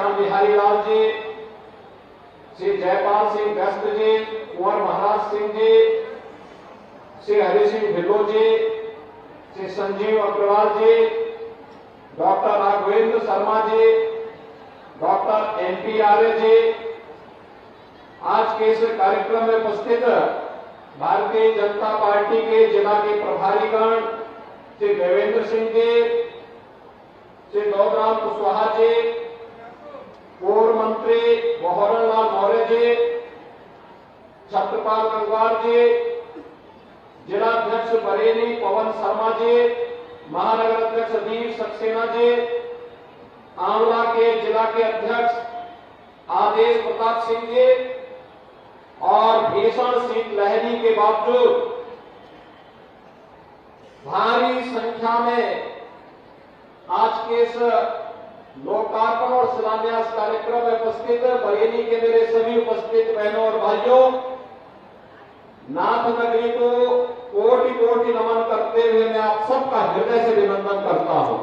श्याम बिहारी लाल जी, श्री जयपाल सिंह गस्त जी, कुंवर महाराज सिंह जी, श्री हरि सिंह ढिल्लो जी, श्री संजीव अग्रवाल जी, doctor Raghavendra Sharma ji, doctor NP आर्य जी, आज के इस कार्यक्रम में उपस्थित भारतीय जनता पार्टी के जिला के प्रभारीगण श्री देवेंद्र सिंह जी, श्री गौतराम कुशवाहा जी, पूर्व मंत्री मोहन लाल मौर्य जी, छत्रपाल गंगवार जी, जिला अध्यक्ष बरेली पवन शर्मा जी, महानगर अध्यक्ष अधीर सक्सेना जी, आंवला के जिला के अध्यक्ष आदेश प्रताप सिंह जी, और भीषण शीतलहरी के बावजूद भारी संख्या में आज के इस लोकार्पण और शिलान्यास कार्यक्रम में उपस्थित बरेली के मेरे सभी उपस्थित बहनों और भाइयों, नाथ नगरी को कोटि कोटि नमन करते हुए मैं आप सबका हृदय से अभिनंदन करता हूं।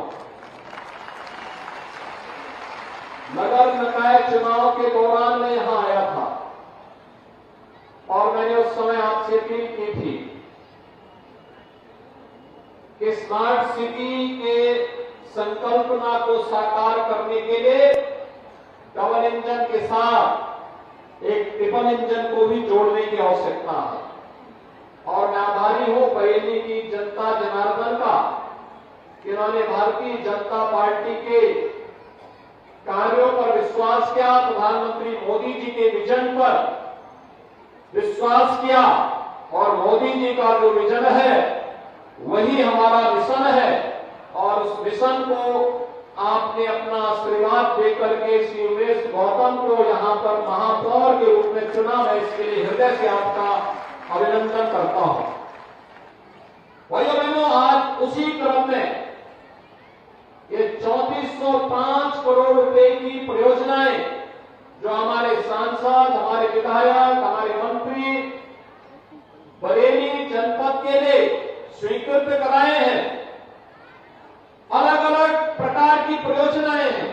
नगर निकाय चुनाव के दौरान मैं यहां आया था और मैंने उस समय आपसे अपील की थी कि स्मार्ट सिटी के संकल्पना को साकार करने के लिए डबल इंजन के साथ एक ट्रिपल इंजन को भी जोड़ने की आवश्यकता है। और मैं आभारी हूं बरेली की जनता जनार्दन का कि इन्होंने भारतीय जनता पार्टी के कार्यों पर विश्वास किया, प्रधानमंत्री मोदी जी के विजन पर विश्वास किया, और मोदी जी का जो विजन है वही हमारा मिशन है, और उस मिशन को आपने अपना आशीर्वाद देकर के श्री उमेश गौतम को यहां पर महापौर के रूप में चुना। मैं इसके लिए हृदय से आपका अभिनंदन करता हूं। भाइयों बहनों, आज उसी क्रम में ये 3405 करोड़ रुपए की परियोजनाएं जो हमारे सांसद, हमारे विधायक, हमारे मंत्री बरेली जनपद के लिए स्वीकृत कराए हैं, अलग अलग प्रकार की परियोजनाएं हैं।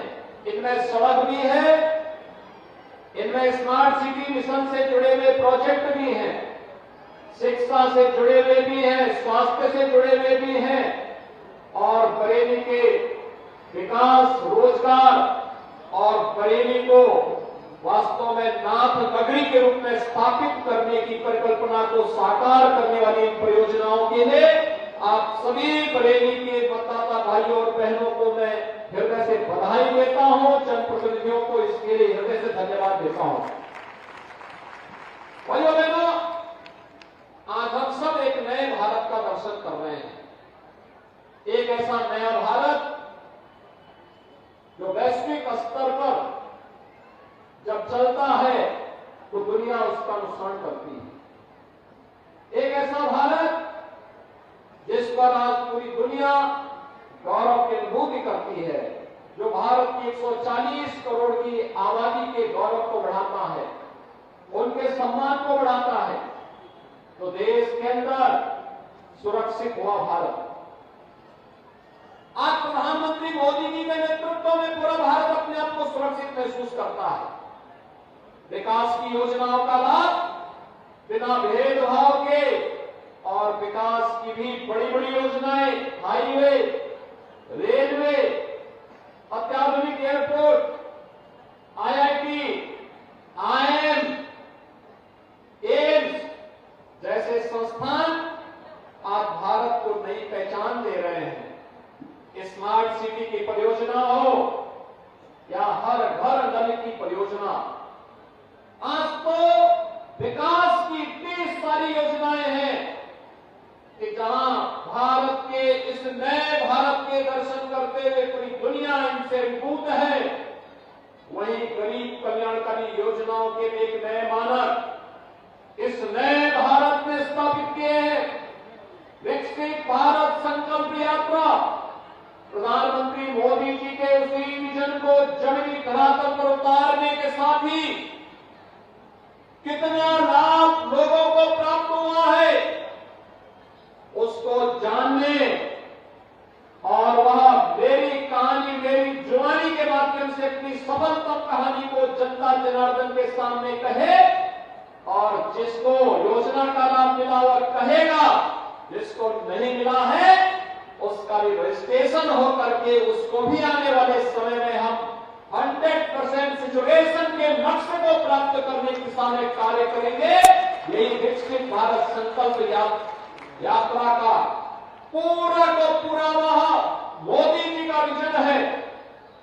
इनमें सड़क भी है, इनमें स्मार्ट सिटी मिशन से जुड़े हुए प्रोजेक्ट भी हैं, शिक्षा से जुड़े हुए भी हैं, स्वास्थ्य से जुड़े हुए भी हैं, और बरेली के विकास, रोजगार और बरेली को वास्तव में नाथ नगरी के रूप में स्थापित करने की परिकल्पना को साकार करने वाली इन परियोजनाओं के लिए आप सभी बरेली के मतदाता भाइयों और बहनों को मैं हृदय से बधाई देता हूं, जनप्रतिनिधियों को इसके लिए हृदय से धन्यवाद देता हूं। भाइयों बहनों, आज हम सब एक नए भारत का दर्शन कर रहे हैं। एक ऐसा नया भारत जो वैश्विक स्तर पर जब चलता है तो दुनिया उसका अनुसरण करती है। एक ऐसा भारत जिस पर आज पूरी दुनिया गौरव की अनुभूति करती है, जो भारत की 140 करोड़ की आबादी के गौरव को बढ़ाता है, उनके सम्मान को बढ़ाता है। तो देश के अंदर सुरक्षित हुआ भारत। आज प्रधानमंत्री मोदी जी के नेतृत्व में पूरा भारत अपने आप को सुरक्षित महसूस करता है। विकास की योजनाओं का लाभ बिना भेदभाव के, और विकास की भी बड़ी बड़ी योजनाएं, हाईवे, रेलवे, अत्याधुनिक एयरपोर्ट, आईआईटी, आईआईएम, एम्स जैसे संस्थान आज भारत को नई पहचान दे रहे हैं। स्मार्ट सिटी की परियोजना हो या हर घर नल की परियोजना, आज तो विकास की इतनी सारी योजनाएं हैं कि जहां भारत के इस नए भारत के दर्शन करते हुए पूरी दुनिया इनसे अभिभूत है, वहीं गरीब कल्याणकारी योजनाओं के एक नए मानक इस नए भारत में स्थापित किए हैं। विकसित भारत संकल्प यात्रा, प्रधानमंत्री मोदी जी के उसी विजन को जमीनी धरातल पर उतारने के साथ ही कितना लाभ लोगों को प्राप्त हुआ है उसको जानने, और वह मेरी कहानी, मेरी जुबानी के माध्यम से अपनी सफलता सामने कहे, और जिसको योजना का लाभ मिला और कहेगा, जिसको नहीं मिला है उसका भी रजिस्ट्रेशन हो करके उसको भी आने वाले समय में हम 100% सिचुएशन के मकसद को प्राप्त करने की दिशा में कार्य करेंगे। यही विकसित भारत संकल्प यात्रा का पूरा को पूरा वह मोदी जी का विजन है,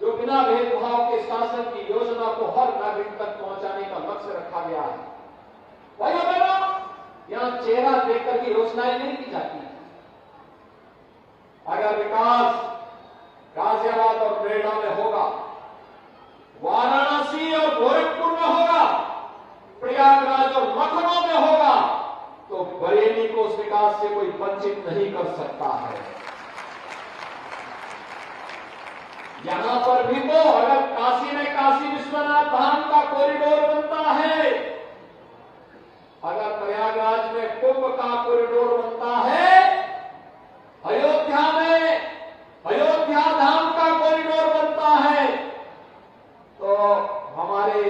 जो बिना भेदभाव के शासन की योजना को हर नागरिक तक पहुंचाने का लक्ष्य रखा गया है। भाइयों बहनों, यहां चेहरा देखकर की योजनाएं नहीं की जाती। अगर विकास गाजियाबाद और नोएडा में होगा, वाराणसी और गोरखपुर में होगा, प्रयागराज और लखनऊ में होगा, तो बरेली को उस विकास से कोई वंचित नहीं कर सकता है। यहां पर भी तो अगर काशी में काशी विश्वनाथ धाम का कॉरिडोर बनता है, अगर प्रयागराज में कुंभ का कॉरिडोर बनता है, अयोध्या में अयोध्या धाम का कॉरिडोर बनता है, तो हमारे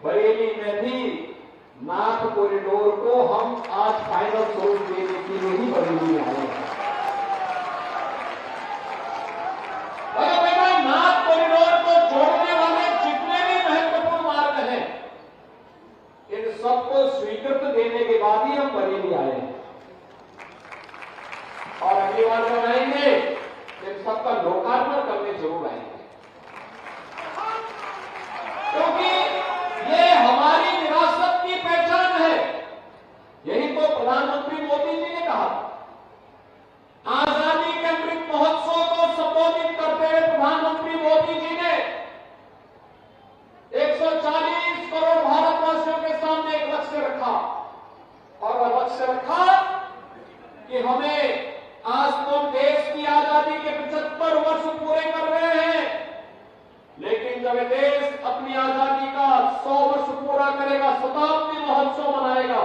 बरेली में भी नाथ कॉरिडोर को हम आज फाइनल स्वरूप देने के लिए ही बरेली आए हैं। नाथ कॉरिडोर को जोड़ने वाले जितने भी महत्वपूर्ण मार्ग हैं, इन सबको स्वीकृत देने के बाद ही हम बरेली आए हैं। और अगली बार जब आएंगे इन सबका लोकार्पण करने जरूर आएंगे, क्योंकि ये हमारी विरासत की पहचान है। यही तो प्रधानमंत्री मोदी जी ने कहा। आजादी के अमृत महोत्सव को संबोधित करते हुए प्रधानमंत्री मोदी जी ने 140 करोड़ भारतवासियों के सामने एक लक्ष्य रखा, और वह लक्ष्य रखा कि हमें आज तो देश की आजादी के 75 वर्ष पूरे कर रहे हैं, लेकिन जब देश अपनी आजादी का 100 वर्ष पूरा करेगा, शताब्दी महोत्सव मनाएगा,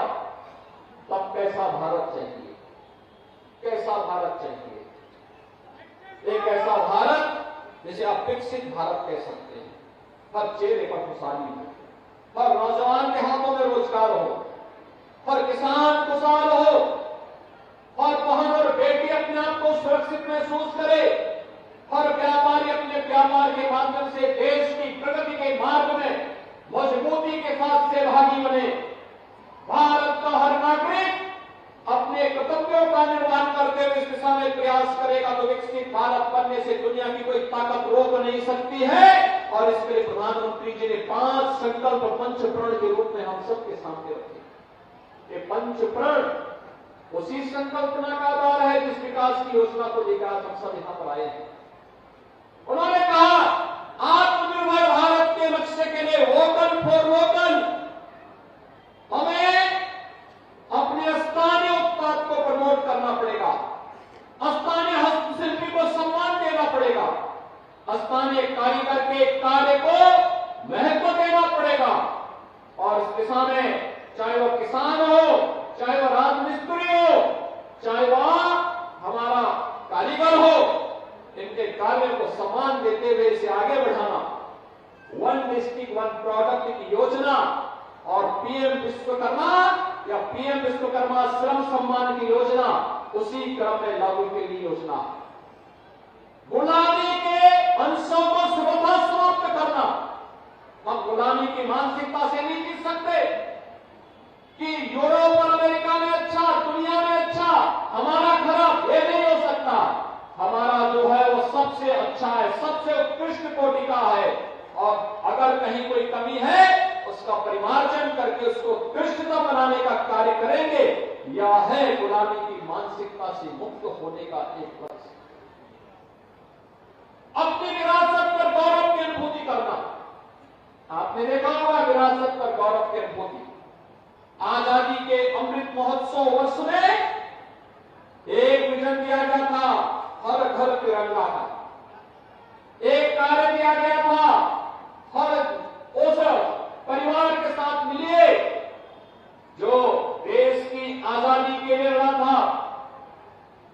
तब कैसा भारत चाहिए? कैसा भारत चाहिए? एक ऐसा भारत जिसे आप विकसित भारत कह सकते हैं। हर चेहरे पर खुशहाली हो, हर नौजवान के हाथों में रोजगार हो, हर किसान खुशहाल हो, हर बहन और बेटी अपने आप को सुरक्षित महसूस करे, हर व्यापारी अपने व्यापार के माध्यम से देश की प्रगति के मार्ग में मजबूती के साथ सहभागी बने। भारत का हर नागरिक अपने कर्तव्यों का निर्वहन करते हुए इस दिशा में प्रयास करेगा, तो विकसित भारत बनने से दुनिया की कोई ताकत रोक नहीं सकती है। और इसके लिए प्रधानमंत्री जी ने 5 संकल्प पंचप्रण के रूप में हम सबके सामने रखे। ये पंचप्रण उसी संकल्पना का आधार है जिस विकास की योजना को लेकर आज हम सब यहां पर आए हैं। उन्होंने कहा, आत्मनिर्भर भारत के लक्ष्य के लिए वोकल फॉर लोकल, हमें अपने स्थानीय उत्पाद को प्रमोट करना पड़ेगा, स्थानीय हस्तशिल्पी को सम्मान देना पड़ेगा, स्थानीय कारीगर के कार्य को महत्व देना पड़ेगा। और इस दिशा में चाहे वो किसान हो, चाहे वो राजमिस्त्री हो, चाहे वह हमारा कारीगर हो, इनके कार्य को सम्मान देते हुए इसे आगे बढ़ाना। 1 डिस्ट्रिक्ट 1 प्रोडक्ट की योजना और पीएम विश्वकर्मा या पीएम विश्वकर्मा श्रम सम्मान की योजना उसी क्रम में लागू के लिए योजना। गुलामी के अंशों को सर्वथा समाप्त करना। हम गुलामी की मानसिकता से नहीं जीत सकते कि यूरोप और अमेरिका में अच्छा, दुनिया में अच्छा, हमारा खराब, ये नहीं हो सकता। हमारा जो है वो सबसे अच्छा है, सबसे उत्कृष्ट कोटि का है, और अगर कहीं कोई कमी है उसका परिमार्जन करके उसको उत्कृष्टता बनाने का कार्य करेंगे। यह है गुलामी की मानसिकता से मुक्त होने का एक लक्ष्य। अपनी विरासत पर गौरव की अनुभूति करना। आपने देखा होगा विरासत पर गौरव की अनुभूति। आजादी के अमृत महोत्सव वर्ष में एक विजन दिया गया था, हर घर तिरंगा का। एक कार्य दिया गया था, हर उस परिवार के साथ मिलिए जो देश की आजादी के लिए लड़ा था,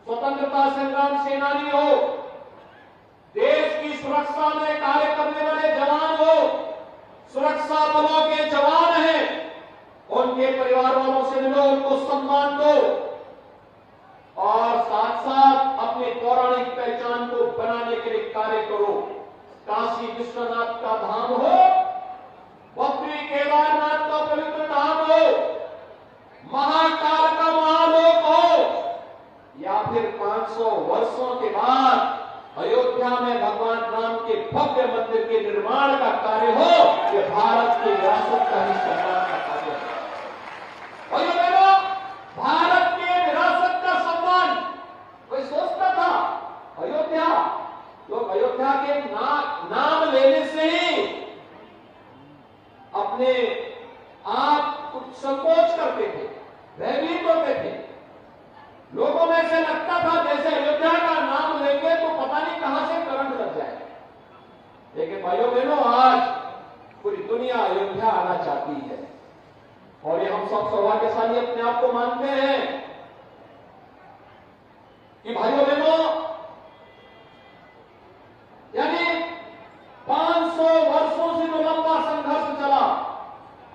स्वतंत्रता संग्राम सेनानी हो, देश की सुरक्षा में कार्य करने वाले जवान हो, सुरक्षा बलों के जवान हैं, उनके परिवार वालों से मिलो, उनको सम्मान दो और साथ साथ अपने पौराणिक पहचान को बनाने के लिए कार्य करो। काशी विश्वनाथ का धाम हो, बद्री केदारनाथ का पवित्र धाम हो, महाकाल का महालोक हो, या फिर 500 वर्षों के बाद अयोध्या में भगवान राम के भव्य मंदिर के निर्माण का कार्य हो, ये भारत की विरासत का ही सम्मान का कार्य है। भारत के विरासत का सम्मान कोई सोचता था? अयोध्या, लोग अयोध्या के नाम लेने से ही अपने आप कुछ संकोच करते थे, भयभीत होते थे। लोगों में से लगता था जैसे अयोध्या का नाम लेंगे तो पता नहीं कहां से करंट लग जाए। लेकिन भाइयों बहनों, आज पूरी दुनिया अयोध्या आना चाहती है और ये हम सब सौभाग्यशाली अपने आप को मानते हैं कि भाइयों बहनों, यानी 500 वर्षों से जो लंबा संघर्ष चला,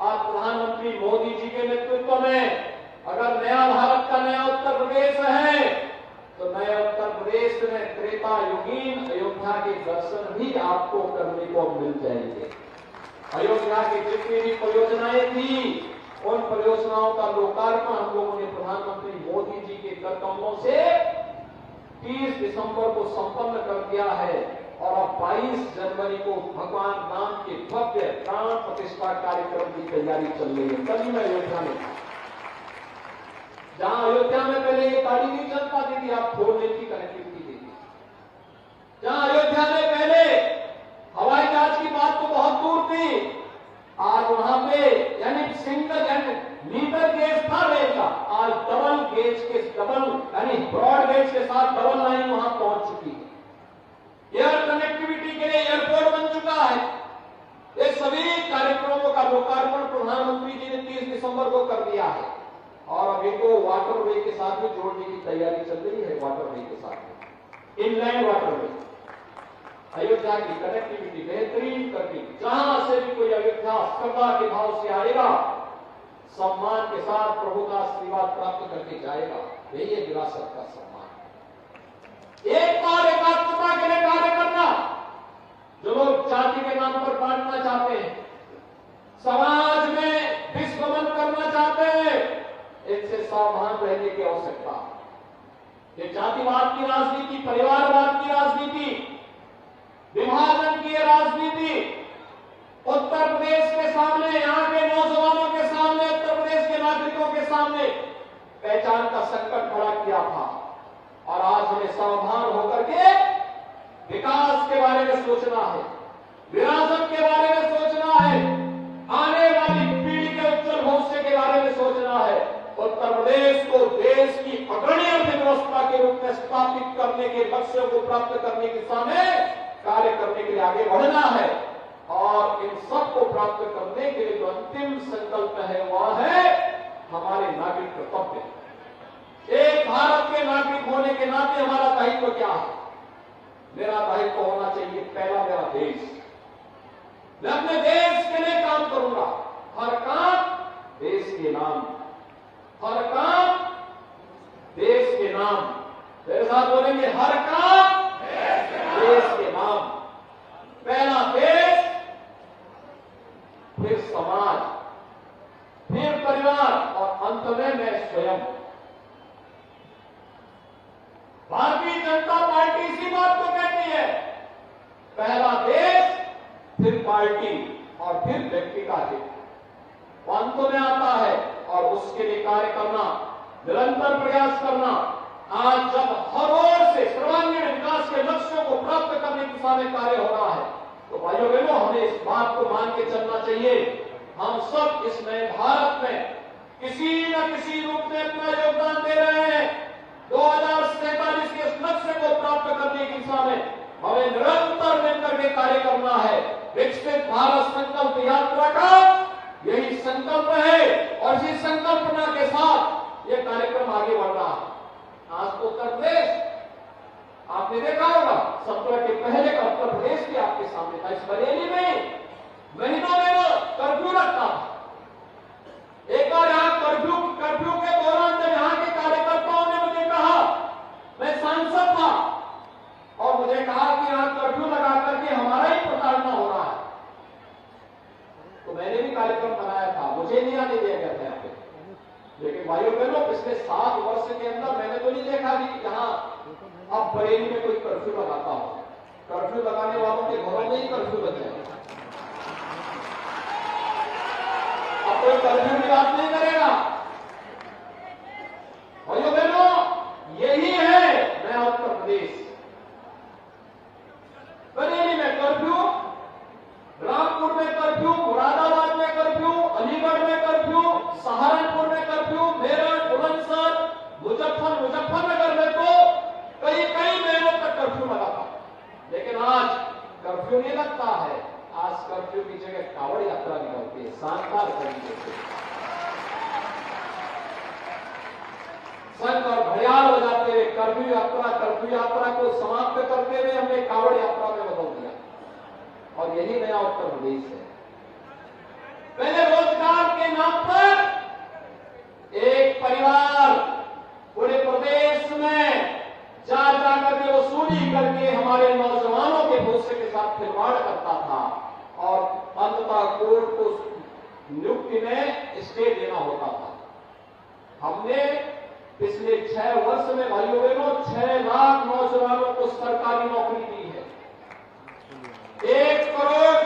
आज प्रधानमंत्री मोदी जी के नेतृत्व में अगर नया भारत का नया उत्तर प्रदेश है तो नए उत्तर प्रदेश में त्रेता युगीन अयोध्या के दर्शन भी आपको करने को मिल जाएंगे। अयोध्या की जितनी भी परियोजनाएं थी, उन परियोजनाओं का लोकार्पण हम लोगों ने प्रधानमंत्री मोदी जी के कर कमलों से 30 दिसंबर को संपन्न कर दिया है और अब 22 जनवरी को भगवान राम के भव्य प्राण प्रतिष्ठा कार्यक्रम की तैयारी चल रही है। कल ही मैं अयोध्या में था, जहां अयोध्या में पहले ये गाड़ी नहीं चल पाती थी, आप 4 लेन की कनेक्टिविटी देती। जहां अयोध्या में पहले हवाई जहाज की बात तो बहुत दूर थी, आज वहां पे यानी सिंगल मीटर गेज था रेल का, आज डबल गेज के यानी ब्रॉड गेज के साथ डबल लाइन वहां पहुंच चुकी है। एयर कनेक्टिविटी के लिए एयरपोर्ट बन चुका है। ये सभी कार्यक्रमों का लोकार्पण प्रधानमंत्री जी ने 30 दिसंबर को कर दिया है और अभी को वाटरवे के साथ भी जोड़ने की तैयारी चल रही है। वाटरवे के साथ इनलैंड वाटरवे अयोध्या की कनेक्टिविटी बेहतरीन करके जहां से भी कोई अयोध्या श्रद्धा के भाव से आएगा, सम्मान के साथ प्रभु का आशीर्वाद प्राप्त करके जाएगा। यही है विरासत का सम्मान। एक बार एकात्मता के लिए कार्य करना। जो लोग जाति के नाम पर बांटना चाहते हैं, समाज में विस्मरण करना चाहते हैं, इनसे सावधान रहने की आवश्यकता। ये जातिवाद की राजनीति, परिवारवाद की राजनीति, विभाजन की राजनीति उत्तर प्रदेश के सामने, यहां के नौजवानों के सामने, उत्तर प्रदेश के नागरिकों के सामने पहचान का संकट खड़ा किया था और आज हमें सावधान होकर के विकास के बारे में सोचना है, विरासत के बारे में सोचना है, आने वाली पीढ़ी के उज्जवल भविष्य के बारे में सोचना है। उत्तर प्रदेश को देश की अग्रणी अर्थव्यवस्था के रूप में स्थापित करने के लक्ष्यों को प्राप्त करने की दिशा में कार्य करने के लिए आगे बढ़ना है और इन सब को प्राप्त करने के लिए जो अंतिम संकल्प है वह है हमारे नागरिक कर्तव्य। एक भारत के नागरिक होने के नाते हमारा दायित्व क्या है? मेरा दायित्व होना चाहिए पहला मेरा देश। मैं अपने देश के लिए काम करूंगा, हर काम देश के नाम, हर काम देश के नाम। मेरे साथ बोलेंगे, हर काम देश के नाम। पहला देश, फिर समाज, फिर परिवार और अंत में मैं स्वयं। भारतीय जनता पार्टी इसी बात को कहती है, पहला देश, फिर पार्टी और फिर व्यक्ति का हित। वो अंत में आता है और उसके लिए कार्य करना, निरंतर प्रयास करना। आज जब हर ओर से सर्वांगीण विकास के लक्ष्यों को प्राप्त करने की दिशा में कार्य हो रहा है तो भाइयों बहनों, हमें इस बात को मान के चलना चाहिए, हम सब इस नए भारत में किसी न किसी रूप में अपना योगदान दे रहे हैं। 2047 के इस लक्ष्य को प्राप्त करने की दिशा में हमें निरंतर मिलकर के कार्य करना है। विकसित भारत संकल्प यात्रा का यही संकल्प है और इसी संकल्पना के साथ ये कार्यक्रम आगे बढ़ रहा है। आज उत्तर प्रदेश आपने देखा होगा, 17 के पहले का उत्तर प्रदेश भी आपके सामने था। इस बरेली में महीनों कर्फ्यू लगता था। एक बार यहाँ कर्फ्यू के दौरान जब यहाँ के कार्यकर्ताओं ने मुझे कहा, मैं सांसद था, और मुझे कहा कि यहाँ कर्फ्यू लगा करके हमारा ही प्रताड़ना हो रहा है, तो मैंने भी कार्यक्रम बनाया था, मुझे नहीं आने दिया गया था यहाँ पे। लेकिन भाइयों बहनों, पिछले 7 वर्ष के अंदर मैंने तो नहीं देखा कि यहाँ अब बरेली में कोई कर्फ्यू लगाता हो। कर्फ्यू लगाने वालों के घरों में ही कर्फ्यू लग जाए, अब कोई कर्फ्यू की बात नहीं करेगा। भाइयों बहनों, यही है नया उत्तर प्रदेश। बरेली में कर्फ्यू, रामपुर में कर्फ्यू, मुरादाबाद में कर्फ्यू, अलीगढ़ में कर्फ्यू, सहारनपुर में कर्फ्यू, मेरठ, बुलंदशहर, मुजफ्फरनगर में तो कई महीनों तक कर्फ्यू लगा था। लेकिन आज कर्फ्यू नहीं लगता है, आज कर्फ्यू की जगह कावड़ यात्रा निकलती है, शानदार तरीके से शंख और घड़ियाल बजाते हुए कर्फ्यू यात्रा को समाप्त करते हुए हमने कावड़ यात्रा में बदल दिया। और यही नया उत्तर प्रदेश है। पहले रोजगार के नाम पर एक परिवार पूरे प्रदेश में जा करके वसूली करके हमारे नौजवानों के भविष्य के साथ खिलवाड़ करता था, और अंततः कोर्ट को नियुक्ति में स्टे देना होता था। हमने पिछले 6 वर्ष में भाइयों बहनों 6 लाख नौजवानों को सरकारी नौकरी दी है। 1 करोड़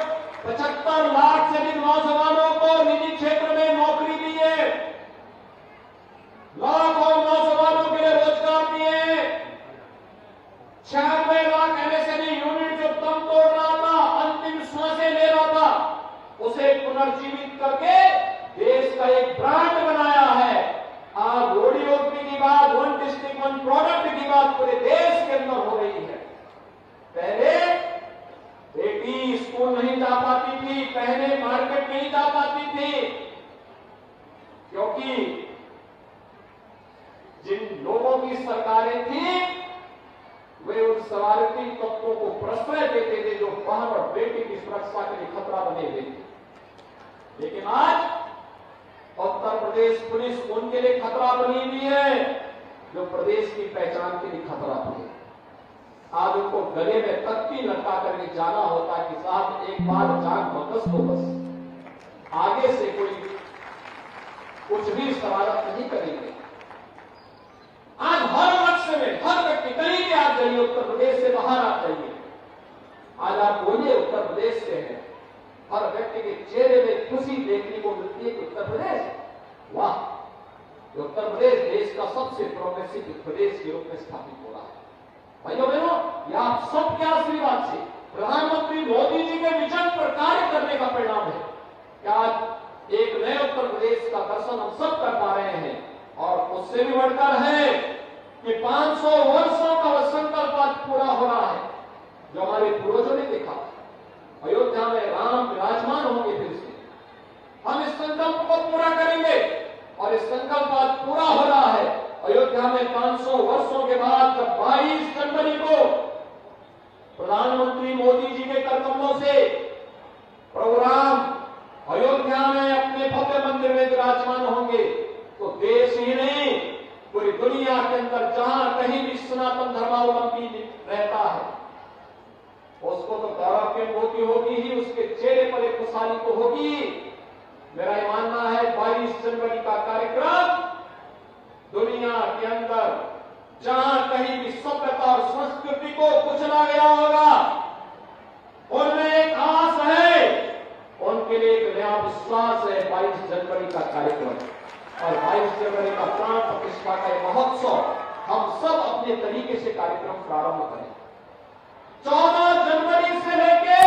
75 लाख से अधिक नौजवानों को निजी क्षेत्र में नौकरी दी है। लाखों नौजवानों के लिए रोजगार दिए। 96 लाख एमएसएमई यूनिट जो दम तोड़ रहा था, अंतिम सांसें ले रहा था, उसे पुनर्जीवित करके देश का एक ब्रांड बनाया है। आज रोडीओपी की बात, 1 डिस्ट्रिक्ट 1 प्रोडक्ट की बात पूरे देश के अंदर हो रही है। पहले बेटी स्कूल नहीं जा पाती थी, पहले मार्केट नहीं जा पाती थी, क्योंकि जिन लोगों की सरकारें थी वे उन शरारती तत्वों को प्रश्रय देते थे जो बहन और बेटी की सुरक्षा के लिए खतरा बने हुए थे। लेकिन आज उत्तर प्रदेश पुलिस उनके लिए खतरा बनी हुई है जो प्रदेश की पहचान के लिए खतरा बने। आज उनको गले में तख्ती लटका करके जाना होता है कि साहब एक बार जान बकस तो बस, आगे से कोई कुछ भी शरारत नहीं करेंगे। आज हर लक्ष्य में हर व्यक्ति कहीं भी आप जाइए, उत्तर प्रदेश से बाहर आप जाइए, आज आप बोलिए उत्तर प्रदेश से हैं, हर व्यक्ति के चेहरे में खुशी देखने को मिलती है कि उत्तर प्रदेश, वाह, उत्तर प्रदेश देश का सबसे प्रोग्रेसिव प्रदेश के रूप में स्थापित हो रहा है। भाइयों बहनों, यह आप सबके आशीर्वाद से प्रधानमंत्री मोदी जी के विजन पर कार्य करने का परिणाम है कि आज एक नए उत्तर प्रदेश का दर्शन हम सब कर पा रहे हैं। और उससे भी बढ़कर है कि 500 वर्षों का वह संकल्प आज पूरा हो रहा है जो हमारे पूर्वजों ने देखा। अयोध्या में राम विराजमान होंगे, फिर से हम इस संकल्प को पूरा करेंगे और इस संकल्प आज पूरा हो रहा है। अयोध्या में 500 वर्षों के बाद जब 22 जनवरी को प्रधानमंत्री मोदी जी के करतव्यों से प्रभु राम अयोध्या में अपने भव्य मंदिर में विराजमान होंगे, तो देश ही नहीं पूरी दुनिया के अंदर जहां कहीं भी सनातन धर्मावलंबी रहता है उसको तो गौरव की अनुभूति होगी ही, उसके चेहरे पर एक खुशहाली तो होगी। मेरा ये मानना है 22 जनवरी का कार्यक्रम दुनिया के अंदर जहां कहीं भी सभ्यता और संस्कृति को कुचला गया होगा, उनमें एक आस है, उनके लिए एक नया विश्वास है 22 जनवरी का कार्यक्रम। और 22 जनवरी का प्राण प्रतिष्ठा का महोत्सव हम सब अपने तरीके से कार्यक्रम प्रारंभ करें। 14 जनवरी से लेके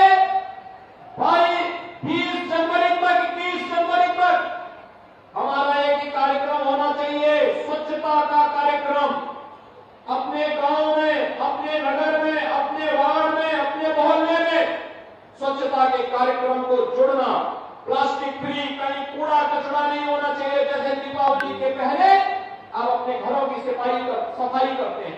20 जनवरी तक, 21 जनवरी तक हमारा एक ही कार्यक्रम होना चाहिए, स्वच्छता का कार्यक्रम। अपने गांव में, अपने नगर में, अपने वार्ड में, अपने मोहल्ले में स्वच्छता के कार्यक्रम को जुड़ना। प्लास्टिक फ्री, कहीं कूड़ा कचरा नहीं होना चाहिए। जैसे दीपावली के पहले आप अपने घरों की सफाई करते हैं,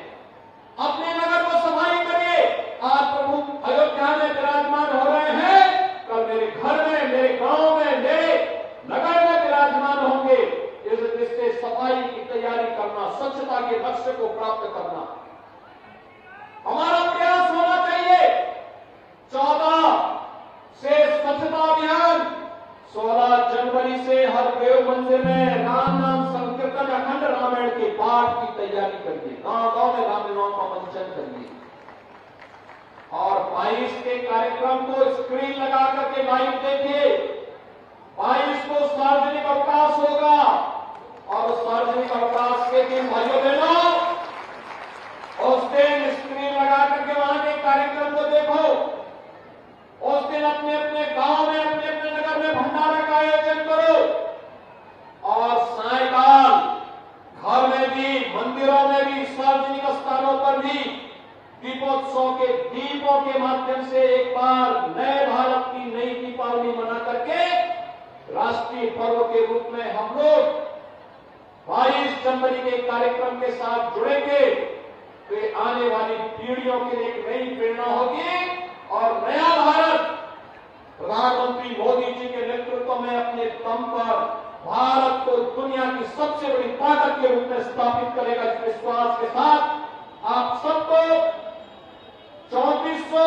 अपने नगर को सफाई करिए। आज प्रभु अयोध्या में विराजमान हो रहे हैं, कल मेरे घर में, मेरे गांव में, महामंचन करिए और 22 के कार्यक्रम को स्क्रीन लगा करके लाइव देखिए। 22 को सार्वजनिक अवकाश होगा और उस सार्वजनिक अवकाश के दिन भाइयों बहनों उस दिन स्क्रीन लगा करके वहां के कार्यक्रम को देखो। उस दिन अपने अपने गांव में, अपने अपने नगर में भंडारा का आयोजन करो और सायकाल घर में भी, मंदिरों में भी, सार्वजनिक स्थानों पर भी दीपोत्सव के दीपों के माध्यम से एक बार नए भारत की नई दीपावली मना करके राष्ट्रीय पर्व के रूप में हम लोग 22 जनवरी के कार्यक्रम के साथ जुड़ेंगे तो ये आने वाली पीढ़ियों के लिए एक नई प्रेरणा होगी और नया भारत प्रधानमंत्री मोदी जी के नेतृत्व में अपने दम पर भारत को दुनिया की सबसे बड़ी ताकत के रूप में स्थापित करेगा। इस विश्वास के साथ आप सबको 3400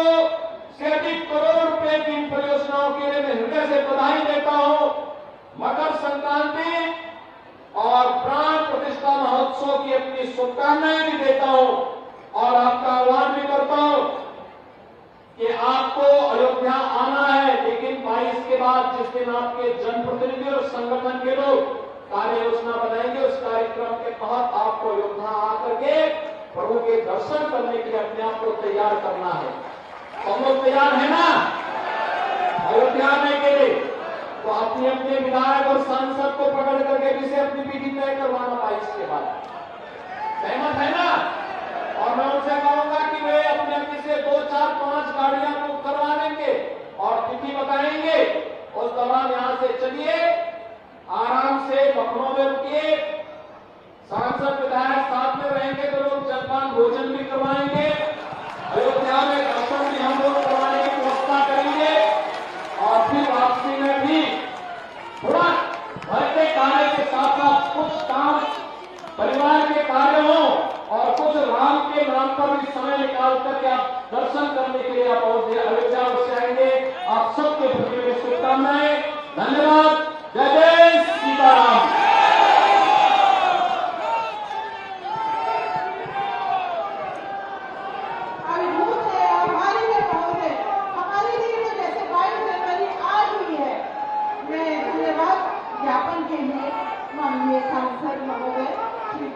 से अधिक करोड़ रुपए की इन परियोजनाओं के लिए मैं हृदय से बधाई देता हूं। मकर संक्रांति और प्राण प्रतिष्ठा महोत्सव की अपनी शुभकामनाएं भी देता हूं और आपका आह्वान भी करता हूं कि आपको अयोध्या आना है, लेकिन 22 के बाद जिस दिन आपके जनप्रतिनिधि और संगठन के लोग कार्य योजना बनाएंगे उस कार्यक्रम के तहत आपको अयोध्या आकर के प्रभु के दर्शन करने के लिए अपने आप को तैयार करना है। हम लोग तैयार है ना अयोध्या आने के लिए? तो अपने अपने विधायक और सांसद को पकड़ करके भी से अपनी विधि तय करवाना 22 के बाद। सहमत है ना? और मैं उनसे कहूंगा कि वे अपने अपने से 2, 4, 5 गाड़ियां बुक करवा लेंगे और तिथि बताएंगे। उस दौरान यहां से चलिए, आराम से लखनऊ में रुकिए, सांसद विधायक साथ में रहेंगे तो लोग जलपान भोजन भी करवाएंगे। अयोध्या में दर्शन भी हम लोग करवाने की व्यवस्था करेंगे और फिर वापसी में भी थोड़ा घर के कार्य के साथ साथ कुछ काम परिवार के कार्य हो और कुछ राम के नाम पर भी समय निकाल करके आप दर्शन करने के लिए आप अयोध्या से आएंगे। आप सबके प्रति मेरी शुभकामनाएं। धन्यवाद। जय जय सीताराम। ज्ञापन के लिए माननीय सांसद महोदय श्री